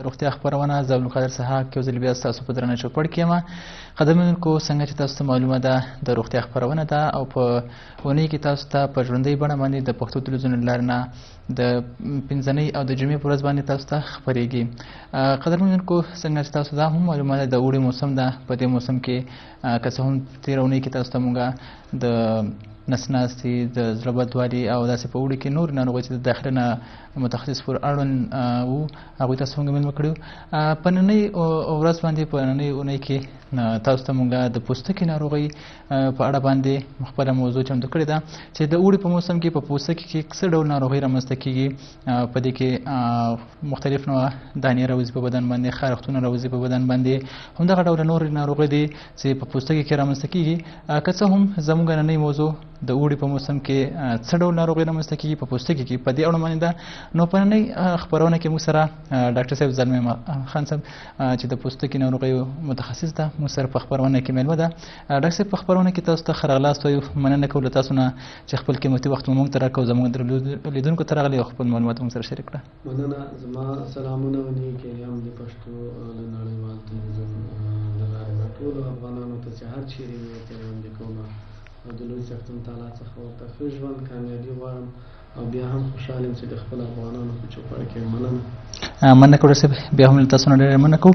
روغتیا خبرونه زه عبدالقادر سحاق یو ځل بیا ستاسو په درنه چوپړ کې یم. قدرمنونکو، څنګه چې تاسو ته معلومه ده د روغتیا خبرونه ده او په اونۍ کې تاسو ته په ژوندۍ بڼه باندې د پښتو تلویزیون له لارې نه د پنځنۍ او د جمعې په ورځ باندې تاسو ته خپرېږي. قدرمنونکو، څنګه چې تاسو ته هم معلومه ده د اوړي موسم ده. په دې موسم کې که څه هم تېره اونۍ کې تاسو ته مونږ د نس ناستې، د زړه بدوالي او داسې په اوړي کې نور ناروغۍ چې د داخله نه متخصص پر اړوند وو هغوی تاسو مونږ مېلمه کړي. په نننۍ ورځ باندې په نننۍ اونۍ کې تاسو ته مونږ د پوستکي ناروغۍ په اړه باندې خپله موضوع چمتو کړې ده چې د اوړي په موسم کې په پوستکي کې څه ډول ناروغۍ رامنځته کېږي. په دې کې مختلف نوعه دانې راوځي په بدن باندې، خارښتونه راوځي په بدن باندې، همدغه ډول نورې ناروغۍ دي چې په پوستکي کې رامنځته کېږي. که څه هم زموږ نننۍ موضوع د اوړي په موسم کې څه ډول ناروغۍ رامنځته کېږي په پوستکي کې په دې اړه باندې ده، نو په نننۍ خپرونه کې موږ سره ډاکټر صاحب زلمی خان صاحب چې د پوستکي ناروغیو متخصص ده موږ سره په خپرونه کې مېلمه ده. ډاکټر صاحب، په خپرونه کې تاسو ته ښه راغلاست وایو. مننه کوو له تاسو نه چې خپل قیمتي وخت مو موږ ته راکړ او زموږ لیدونکو ته راغلي او خپل معلومات موږ سره شریک کړه. مننه. زما سلامونه ونیي کې هم د پښتو له نړیوال تلویزیون له لارې ټولو افغانانو ته چې هر چیرې مې ورته وړاندې کوم او د لوی څښتن تعالی څخه ورته ښه ژوند کامیابي غواړم او بیا هم خوشحال یم چې د خپل افغانانو په چوپړ کې مننه. مننه کوو ډاکټر صاحب، بیا هم له تاسو نه ډېره مننه کوو.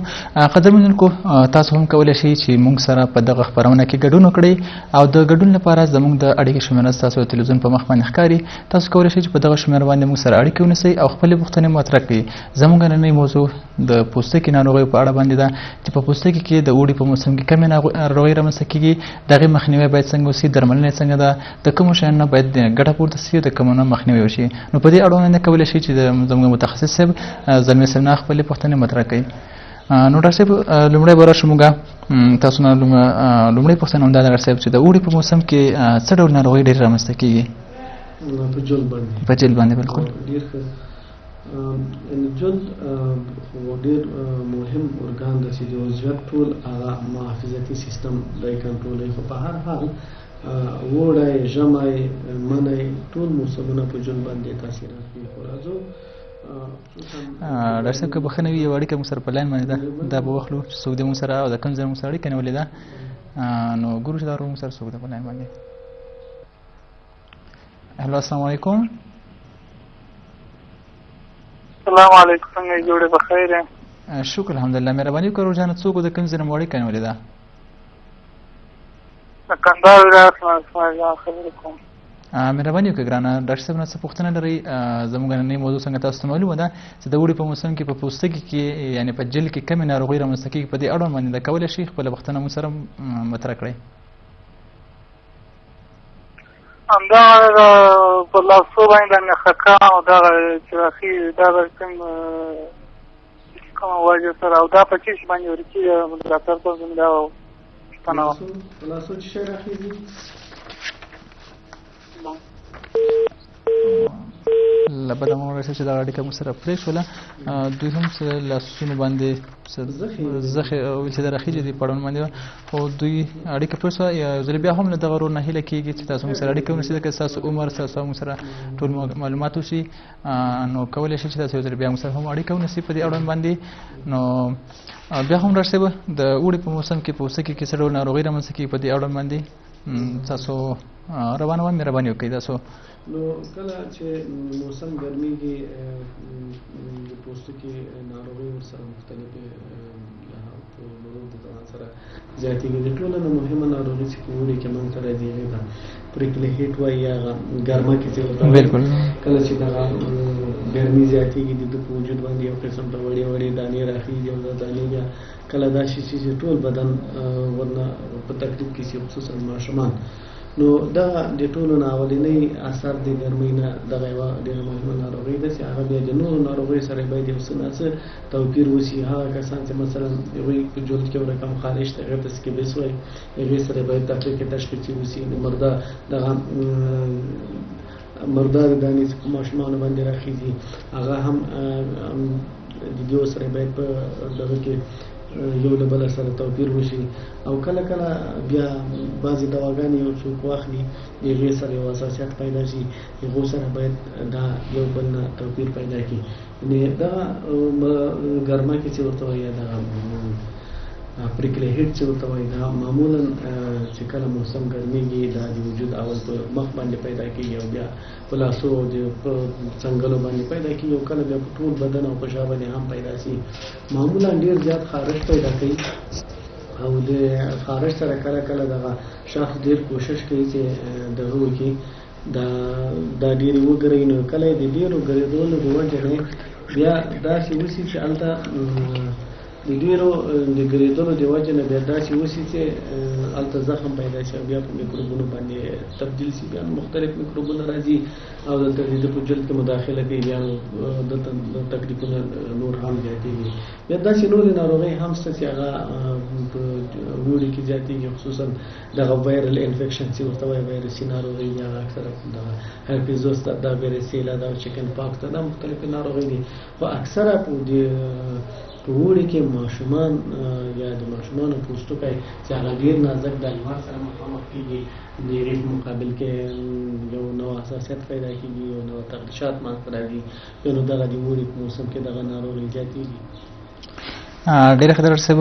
قدرمنونکو، تاسو هم کولی شئ چې موږ سره په دغه خپرونه کې ګډون وکړئ او د ګډون لپاره زموږ د اړیکې شمېره ستاسو د تلویزیون په مخ باندې ښکاري. تاسو کولی شئ چې په دغه شمېره باندې موږ سره اړیکې ونیسئ او خپلې پوښتنې مطرح کړئ. زموږ نننۍ موضوع د پوستکي ناروغیو په اړه باندې ده چې په پوستکي کې د اوړي په موسم کې کومې ناروغۍ رامنځته کېږي، د هغې مخنیوی باید څنګه وشي، درملنه یې څنګه ده، د کومو شیانو نه باید ګټه پورته شي او د کومو نه مخنیوی وشي. نو په دې اړه باندې کولی شئ چې زموږ متخصص صاحب زلمی صاحب نه خپلې پوښتنې مطرح کړئ. نو ډاکټر صاحب، لومړی به راشو مونږ تاسو نه لومړۍ پوښتنه همدا ده ډاکټر صاحب چې د اوړي په موسم کې څه ډول ناروغۍ ډېرې رامنځته کېږي؟ په جلد باندې. په جلد باندې بالکل ډېر ښه. جلد ډېر مهم ارګان ده چې د عضویت ټول هغه محافظتي سیستم دی کنټرولوي، خو په هر حال وړی، ژمی، منی ټول موسمونه په جلد باندې تاثیرات کوي. خو راځو ډاکټر صاحب، که بښنه وي یو اړیکه موږ سره په لاین باندې ده، دا به واخلو چې څوک دی موږ سره او د کوم ځای موږ سره اړیکه نیولې ده. نو ګورو چې دا موږ سره څوک دی په لاین باندې. هلو، السلام علیکم. السلام علیکم، څنګه یې جوړې بخیر یې؟ شکر الحمدلله. مهرباني وکړه روجانه، څوک د کوم ځای نه مو اړیکه نیولې ده؟ د کندهار ولایت نه اسماعیل جان خبرې کوم. مهرباني وکړئ ګرانه. ډاکټر صاحب نه څه پوښتنه لرئ؟ زموږ نننۍ موضوع څنګه تاسو ته معلومه ده چې د اوړي په موسم کې په پوستکي کې یعنې په جلد کې کومې ناروغۍ رامنځته کېږي، په دې اړوند باندې ده کولی شئ خپله پوښتنه موږ سره مطرح کړئ. همدغه په لاسو باندې نښکه او دغه چې راخېږي دا به کومه وجه سره او دا په څه شي باندې ورکېږي ډاکټر صاحب زموږ دا پوښتنه وه. په لاسو چې شی راخېږي له بده مو رسېږي چې دغه اړیکه موږ سره پرېښوله. دوی هم څه لاسونو باندې زخې چې د راخېږي دي په اړوند باندې، خو دوی اړیکه پرېښوله. یو ځل بیا هم له دغه ورور نه هیله کېږي چې تاسو موږ سره اړیکه ونیسئ، ځکه ستاسو عمر ستاسو موږ سره ټول معلومات وشي. نو کولی شئ چې تاسو یو ځل بیا موږ سره هم اړیکه ونیسئ په دې اړوند باندې. نو بیا هم ډاکټر صاحب، د اوړي په موسم کې پوستکي کې څه ډول ناروغۍ رامنځته کېږي په دې اړوند باندې تاسو روانه وه، مهرباني وکړئ تاسو. نو کله چې موسم ګرمیږي د پوستکي ناروغۍ ورسره مختلفې په مرور د ځان سره زیاتېږي. د ټولو نه مهمه ناروغي چې په اوړي کې موږ ته راځي هغې ته پریکلی هیټ وایي یا ګرمه کې چې بالکل کله چې دغه ګرمي زیاتېږي د ده په وجود باندې یو قسم ته وړې وړې دانې راخېږي او دا دانې بیا کله دا شي چې ټول بدن ورنه په تکلیف کې شي، خصوصا ماشومان. نو دا د ټولو نه اولنی اثر د ګرمۍ نه دغه یوه ډېره مهمه ناروغۍ ده چې هغه بیا د نورو ناروغیو سره باید یو څه نه څه توپیر وشي. هغه کسان چې مثلا هغوی په جلد کې یو رقم خارش ته هغې ته سکیبس وایي، هغې سره باید تحقیق تشخیصي وشي. دغه مردار دانې چې په ماشومانو باندې راخېږي هغه هم د دې سره باید په دغه کې یو له بل سره توپیر وشي او کله کله بیا بعضې دواګانې یو څوک واخلي د هغې سره یو حساسیت پیدا شي هغو سره باید دا یو بل نه توپیر پیدا کړي یعنې دغه ګرمه کې چې ورته وایي دغه پریکلی هیټ چې ورته وایي دا معمولا چې کله موسم ګرمېږي دا د وجود اول په مخ باندې پیدا کېږي او بیا په لاسو او په څنګلو باندې پیدا کېږي او کله بیا په ټول بدن او په شا باندې هم پیدا شي معمولا ډېر زیات خارش پیدا کوي او د خارش سره کله کله دغه شخص ډېر کوشش کوي چې دغه وکړي دا ډېرې وګرئ نو کله یې د ډېرو ګرېدلو د وجې نه بیا داسې وشي چې هلته د ډېرو د ګرېدلو د وجې نه بیا داسې وشي چې هلته زخم پیدا شي او بیا په میکروبونو باندې تبدیل شي بیا مختلف میکروبونه راځي او دلته د په جلد کې مداخله کوي بیا دلته تکلیفونه نور هم زیاتېږي بیا داسې نورې ناروغۍ هم شته چې هغه په وړي کې زیاتېږي خصوصا دغه وایرل انفیکشن چې ورته وایي وایرسي ناروغۍ یا اکثره دغه هرپیز زوسته دا ویروسیلا دا چکن پاکس دا مختلفې ناروغۍ دي خو اکثره په وړي کې ماشومان یا د ماشومانو پوستکی چې هغه ډېر نازک د لمر سره مخامخ کېږي د هغې په مقابل کې یو نوع حساسیت پیدا کېږي یو نوع تغشات منځته راځي یا نو دغه د وړي په موسم کې دغه ناروغۍ زیاتېږي ډېر ښه ډاکټر صاحب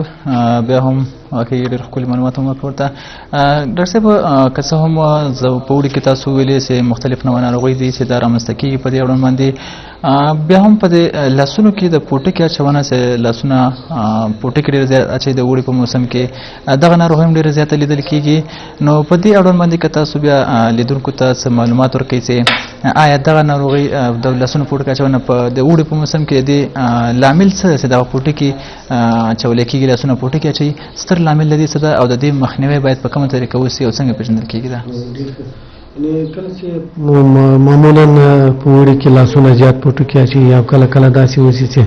بیا هم واقعي ډېر ښکلي معلومات هم ورکړل ډاکټر صاحب که څه هم په وړي کې تاسو ویلې چې مختلف نوع ناروغۍ دي چې دا رامنځته کېږي په دې اړوند باندې بیا هم په دې لاسونو کې د پوټکي اچونه چې لاسونه پوټکي ډېر زیات اچوي د وړي په موسم کې دغه ناروغۍ هم ډېره زیاته لیدل کېږي نو په دې اړوند باندې که تاسو بیا لیدونکو ته څه معلومات ورکوئ چې آیا دغه ناروغۍ د لاسونو پوټکي اچونه په د وړي په موسم کې د لامل څه چې دغه پوټکي اچولی کېږي لاسونه پوټکي اچوي ستر لامل د دې څه ده او د دې مخنیوی باید په کومه طریقه وشي او څنګه پېژندل کېږي دا کله چې معمولا په وړي کې لاسونه زیات پوټکي اچوي او کله کله داسې وشي چې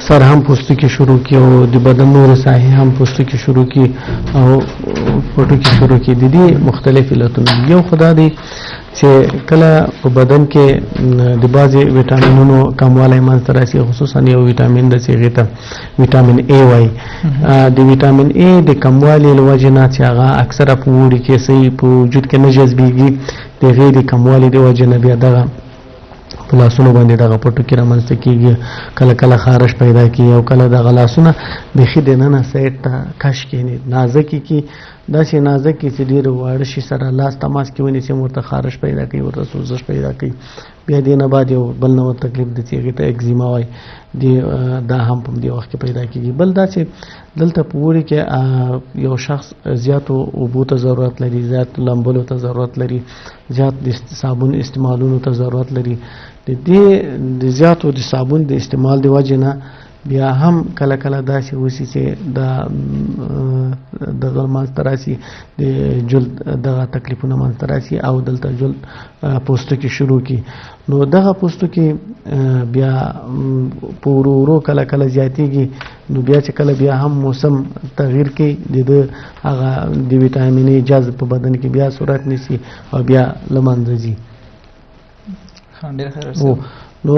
سر هم پوستکي شروع کړي او د بدن نورې ساحې هم پوستکي شروع کړي او پوټکي شروع کړي د دې مختلف علتونه یو خو دا دی چې کله په بدن کې د بعضې ویټامینونو کموالی منځته راسي خصوصا یو ویټامین ده چې هغې ته ویټامین A وایي د ویټامین A د کموالي له وجې نه چې هغه اکثره په وړي کې صحیح په وجود کې نه جذبېږي د هغې د کموالي د وجې نه بیا دغه په لاسونو باندې دغه پوټکي رامنځته کېږي کله کله خارش پیدا کېږي او کله دغه لاسونه بیخي دننه سایډ ته کش کښېني نازکې کې داسې نازک کې چې ډېر واړه شي سره لاس تماس کې ونیسي ورته خارش پیدا کوي ورته سوزش پیدا کوي بیا دې نه بعد یو بل نوع تکلیف د چې هغې ته اکزیما وایي دا هم په دې وخت کې پیدا کېږي بل دا چې دلته په وړي کې یو شخص زیاتو اوبو ته ضرورت لري زیات لمبلو ته ضرورت لري زیات د صابون استعمالونو ته ضرورت لري د زیاتو د صابون د استعمال د وجې نه بیا هم کله کله داسې وشي چې دغه منځته راسي د جلد دغه تکلیفونه منځته راسي او دلته جلد پوستکي شروع کړي نو دغه پوستکي بیا په ورو ورو کله کله زیاتېږي نو بیا چې کله بیا هم موسم تغییر کوي د هغه د ویټامین A جذب په بدن کې بیا صورت نیسي او بیا له منځه ځي نو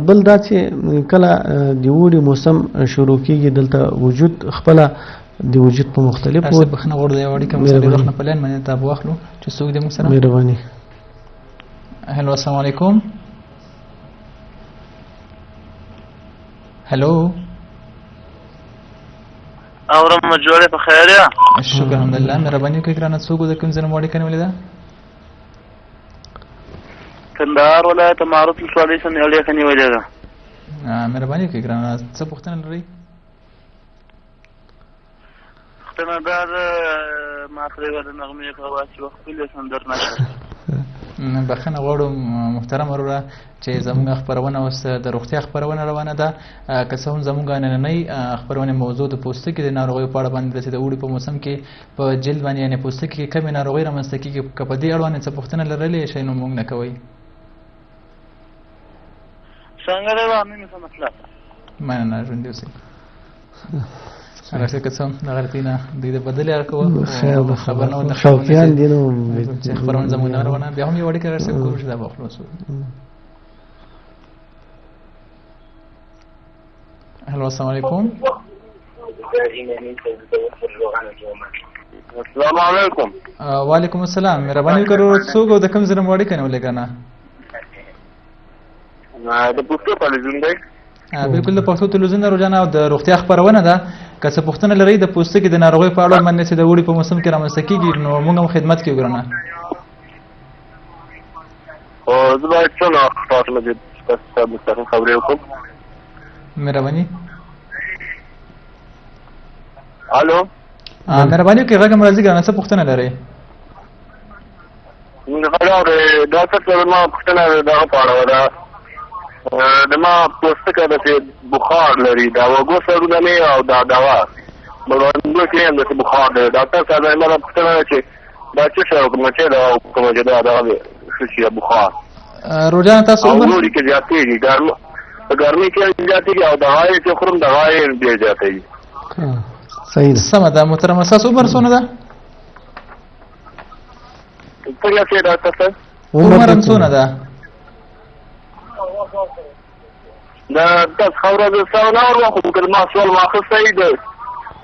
بل دا چې کله د وړي موسم شروع کېږي دلته وجود خپله د وجود په مختلفو بخښنه غواړو د یو اړیکه موږ سره وخت نه په لاین باندې تاب واخلو چې څوک دی موږ سره مهرباني هلو السلام علیکم هلو اورم جوړه په خیر یا شکر الحمدلله مهرباني وکړئ ګرانه څوک د کوم ځای نه مو اړیکه نیولې ده کندهار ولایت معروف ولسوالۍ څخه اړیکه نیولې ده مهرباني وکړئ ګرانه څه پوښتنه لرئ پوښتنه دا ده ما پرې د نغمې کوه چې وخت ولې سندر نشته بخښنه غواړو محترم وروره چې زموږ خپرونه اوس د روغتیا خپرونه روانه ده که څه هم زموږ نننۍ خپرونې موضوع د پوستکي د ناروغیو په اړه باندې ده چې د اوړي په موسم کې په جلد باندې یعنې پوستکي کې کمې ناروغۍ رامنځته کېږي که په دې اړوند څه پوښتنه لرلې شئ نو موږ نه کوئ څنګه دی باندې څه مطلب مننه ژوندي اوسئ راشه که څه هم دغه رتینه دوی د بدلې اړ کوه خبر نه وه شوقیان دي نو چې خپرونه زموږ نه روانه بیا هم یو اړیکه راشه کوو چې دا به خلاص هلو السلام علیکم السلام علیکم. وعلیکم السلام. مهرباني وکړئ څوک او د کوم ځای نه مو اړیکه نیولې کنه؟ د پښتو تلویزیون دی. بالکل د پښتو تلویزیون روزانه او د روغتیا خبرونه ده. که څه پوښتنه لرئ د پوستکي د ناروغۍ په اړه باندې چې د اوړي په موسم کې رامنځته کېږي نو موږ هم خدمت کې وګرنه. زه باید څنګه تاسو له دې څخه مستقیم خبرې وکړم؟ مهرباني. الو. مهرباني وکړئ غږ مو راځي ګرانه څه پوښتنه لرئ؟ ډاکټر صاحب ما پوښتنه دغه په اړه ده. د ما پوستکی داسې بخار لري دا وږو سرونه مې او دا دوا مړوندو کې هم داسې بخار دی. ډاکټر صاحب ما دا پوښتنه ده چې دا څه شی وکړم چې دا وکړم چې دا دغه څه شي بخار روزانه تاسو او نورې کې زیاتېږي په ګرمۍ کې زیاتېږي او دغه یې چې خورم دغه یې ډېر زیاتېږي. صحیح ده. سمه ده محترمه. ستاسو عمر څونه ده؟ څنګه چې ډاکټر صاحب عمر هم څونه ده؟ دا تاسو خبره ده سره نه ورغو که ما سوال واخیستی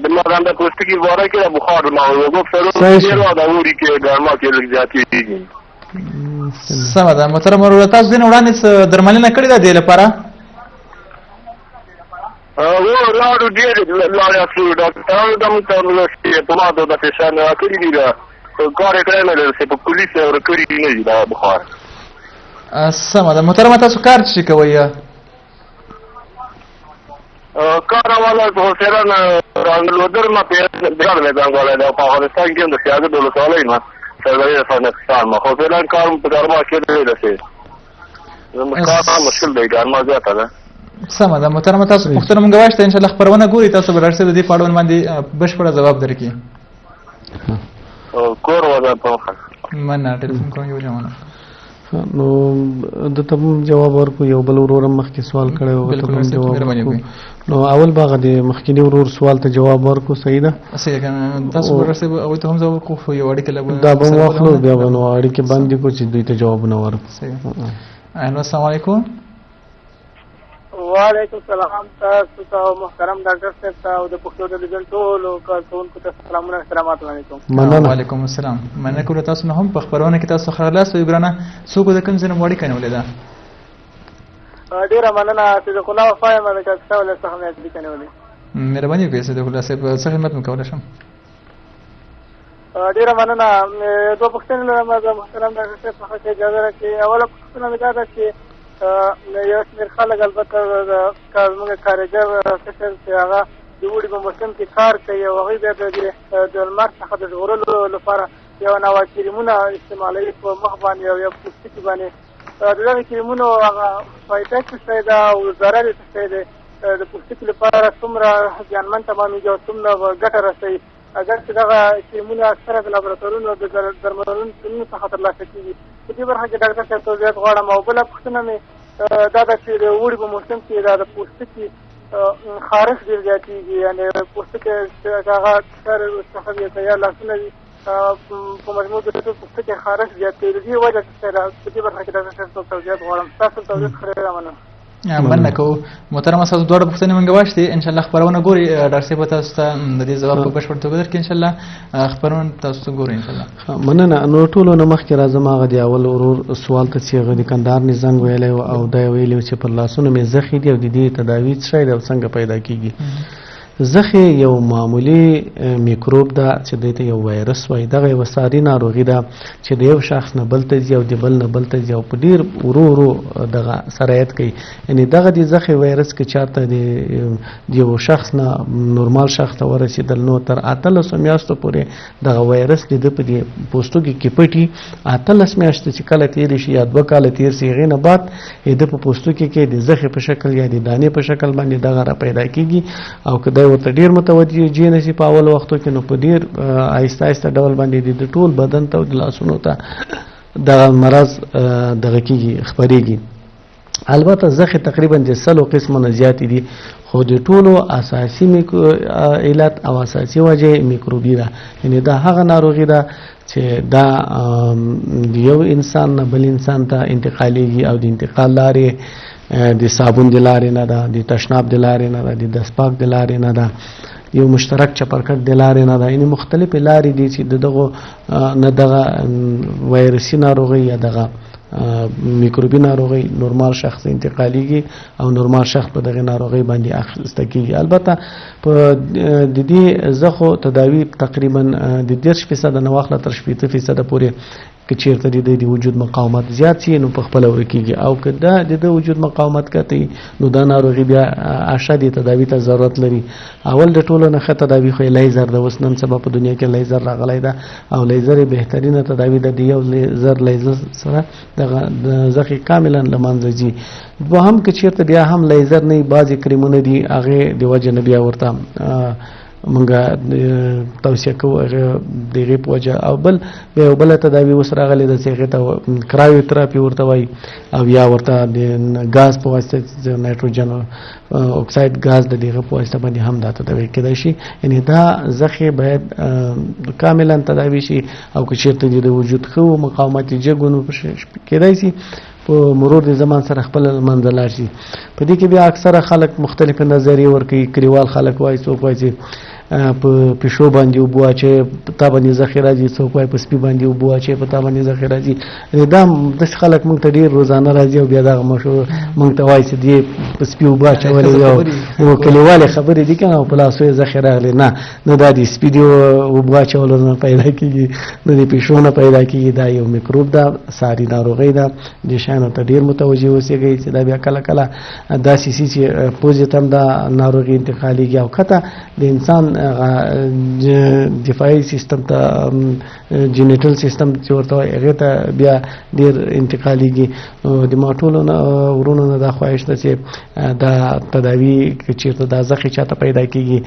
د ما د پوستکي باره کې د بخار ما وګو سره ډېر او د اوړي کې ګرما کې لږ زیاتېږي. سمه ده محترمه وروره. تاسو ځینې وړاندې درملنه کړې ده دې لپاره؟ لاړو ډېر لاړې اصلي ډاکټرانو ته موږ ته چې توماتو د فشار نه راکړي دي دا کار یې کړی نه دی چې په پولیس یې ورکړي نه دي دا بخار. سمه ده محترمه. تاسو کار څه کوئ؟ کار والا حوصله نه رانلودر ما بهار میدان والا دا په افغانستان کې د سیاست ولسوالۍ نه سرګړی د افغانستان ما حوصله کار په ګرما کې دی دسه کار مشکل دی ګرما زیاته ده. سمه ده محترمه. تاسو پوښتنه مونږ واشته ان شاء الله خبرونه ګوري تاسو به درسه د دې پاړون باندې بشپړ جواب درکې. کور ودا په مننه. ټلیفون کوم یو جمانه نو د ته جواب ورکو. یو بل ورور مخکې سوال کړی و ته هم جواب ورکو. نو اول باغ د مخکینی ورور سوال ته جواب ورکو. صحیح ده. صحیح کنه. تاسو ورسې او ته هم جواب ورکو خو یو اړیکه لګو دا به واخلو بیا به نو اړیکه باندې کو چې دوی ته جوابونه ورکو. صحیح. السلام علیکم. وعلیکم السلام. تاسو ته محترم ډاکټر صاحب ته او د پښتو تلویزیون ټولو کارکوونکو ته سلامونه احترامات علیکم. مننه. وعلیکم السلام. مننه کوم تاسو نه هم په خبرونه کې تاسو خلاص وي ګرانه څوک د کوم ځای نه وړي کنه ولې ده؟ ډیره مننه چې د خلا وفای مده که څه ولې څه هم دې کنه ولې. مهرباني وکړئ چې د خلا صاحب څه خدمت مو کولای شم؟ ډیره مننه. دوه پوښتنې لرم د محترم ډاکټر صاحب څخه چې اجازه راکړئ. اوله پوښتنه مې دا ده چې یو شمېر خلک البته زموږ کارګر فکر چې هغه د اوړي په موسم کې کار کوي او هغوی بیا د لمر څخه د ژغورلو لپاره یو نوع کریمونه استعمالوي په مخ باندې او یا پوستکي باندې. د دغه کریمونو هغه فایده څه شی ده او ضرر یې څه شی دی؟ د پوستکي لپاره څومره زیانمن تمامېږي او څومره ګټه رسوي؟ اگر چې دغه کریمونه اکثره د لابراتوارونو د درملنو څخه ترلاسه کېږي. په دې برخه کې ډاکټر صاحب توضیحات غواړم. او بله پوښتنه مې دا ده چې د اوړي په موسم کې دا د پوستکي خارښ ډېر زیاتېږي. یعنې پوستکی هغه سر څخه وي که یا لاسونه وي په مجموع کې د ټول پوستکي خارښ زیاتېږي. د دې وجه څه شی ده؟ په دې برخه کې ډاکټر صاحب توضیحات غواړم. ستاسو توضیح ښه مننه. مننه کوو محترمه. تاسو دوه پوښتنې مونږ واښتې ان شاء الله خبرونه ګوري. ډاکټر صاحب تاسو ته د دې ځواب په بشپړ توګه درکړي ان شاء الله. خبرونه تاسو ته ګوري ان شاء الله. مننه. نو ټولو نه مخکې راځم هغه د اول ورور سوال ته چې هغه د کندهار نه زنګ ویلی او دا یې ویلي چې پر لاسونو مې زخې دي او د دې تداوي څه شی ده او څنګه پیدا کېږي؟ زخې یو معمولی میکروب ده چې دې ته یو وایرس وایي. دغه یوه ساري ناروغي ده چې د یو شخص نه بل ته ځي او د بل نه بل ته ځي او په ډېر ورو ورو دغه سرایت کوي. یعنې دغه د زخې وایرس که چېرته د یو شخص نه نورمال شخص ته ورسېدل نو تر 18 میاشتو پورې دغه وایرس د ده په دې پوستکي کې پټي. 18 میاشتې چې کله تېرې شي یا 2 کاله تېر شي هغې نه بعد د په پوستکي کې د زخې په شکل یا د دانې په شکل باندې دغه را پیدا کېږي. او که دا ورته ډېر متوجه نشي په اول وختو کې نو په ډېر آهسته آهسته ډول باندې د ټول بدن ته او د لاسونو ته دغه مرض دغه کېږي خپرېږي. البته زخې تقریبا د 100 قسمه نه زیاتې دي خو د ټولو اساسي علت او اساسي وجه میکروبي ده. یعنې دا هغه ناروغي ده چې دا د یو انسان نه بل انسان ته انتقالېږي او د انتقال لارې د صابون د لارې نه ده، د تشناب د لارې نه ده، د دستپاک د لارې نه ده، یو مشترک چپرکټ د لارې نه ده، یعنې مختلفې لارې دي چې دغه نه دغه وایرسي ناروغۍ یا دغه میکروبي ناروغۍ نورمال شخص انتقالیږي او نورمال شخص په دغه ناروغۍ باندې اخیسته کیږي. البته په د دې زخو تداوی تقریبا د 10% نه واخله تر 80% پورې که چیرته د وجود مقاومت زیات شي نو په خپل ورکیږي، او که د وجود مقاومت کته نو دا ناروغي بیا اشد تداوی ته ضرورت لري. اول د ټولو نه ښه تداوی خو لیزر د اوس نن سبا په دنیا کې لیزر راغلی ده او لیزر بهترینه تداوی ده. د یو لیزر سره د زخی کاملا لمنځه ځي. دوهم که چیرته بیا هم لیزر نه بعضې کریمونه دي هغې د وجه نه بیا ورته مونږه توصیه کوو هغه دغې په وجه. او بل بیا یو بله تداوي اوس راغلې ده چې هغې ته کرایو تراپي ورته وایي او یا ورته د ګاز په واسطه نایټروجن اکساید ګاز د دغه په واسطه باندې هم دا تداوي کېدای شي. یعنې دا زخې باید کاملا تداوي شي او که چېرته د وجود ښه و مقاومت یې جګ و نو کېدای شي په مرور د زمان سره خپل منځ لاړ شي. په دې کې بیا اکثره خلک مختلفې نظریې ورکوي. کلیوال خلک وایي، څوک وایي چې په پیشو باندې اوبه واچوې په تا باندې زخې راځي، څوک وایي په سپي باندې اوبه واچوې په تا باندې زخې راځي. دا داسې خلک موږ ته ډېر روزانه راځي او بیا دغه موږ ته وایي چې دې په سپي اوبه اچولې او کلیوالې خبرې دي که نه او په لاسو یې زخې راغلې. نه دا د سپي د اوبه اچولو نه پیدا کېږي، نه د پیشو نه پیدا کېږي. دا یو میکروب ده، ساري ناروغۍ ده. دې شیانو ته ډېر متوجه اوسېږئ چې دا بیا کله کله داسې شي چې پوزې ته هم دا ناروغي انتقالېږي او کته د انسان دفاعي سیستم ته جینیټل سیستم چې ورته وایي هغې ته بیا ډېر انتقالېږي. نو د ما ټولو ورونو نه دا خواهش ده چې دا تداوي که چېرته دا زخې چاته پیدا کېږي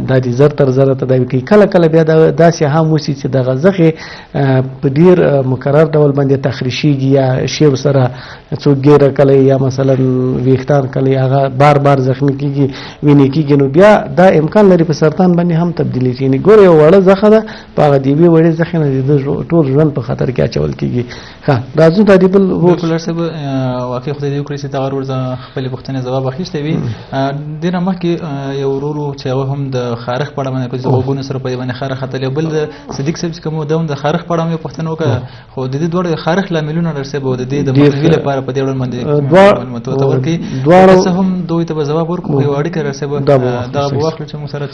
دا د زر تر زره تداوي کوي. کله کله بیا داسې هم وسي چې دغه زخې په ډېر مکرر ډول باندې تخریشېږي یا شیو سره څوک ګیره کوي یا مثلا ویښتان کوي هغه بار بار زخمي کېږي وینې کېږي. نو بیا دا امکان لري په سرطان باندې هم تبدیلي شي. یعنې ګوره یو وړه زخه ده په هغه د یوې وړې زخې نه د ټول ژوند په خطر کې اچول کېږي. ښه راځو دا د بل بالکل صاحب واقع خدای دې وکړي چې دغه ورور خپلې پوښتنې ځواب اخیستی وي. دې نه مخکې یو ورور و چې هغه هم د خارښ په اړه باندې د غوږونو سره په دې باندې خارښ ختلی او بل د صدیق صاحب چې کوم و ده هم د خارښ په اړه هم یو پوښتنه وکړه خو د دې دواړو خارښ لاملونه ډاکټر صاحب و د دې د مخنیوي لپاره په دې ډول باندې معلومات ورته ورکړي. دواړو هم دوی ته به ځواب ورکړو. یو اړیکه ډاکټر صاحب دغه به واخلو چې موږ سره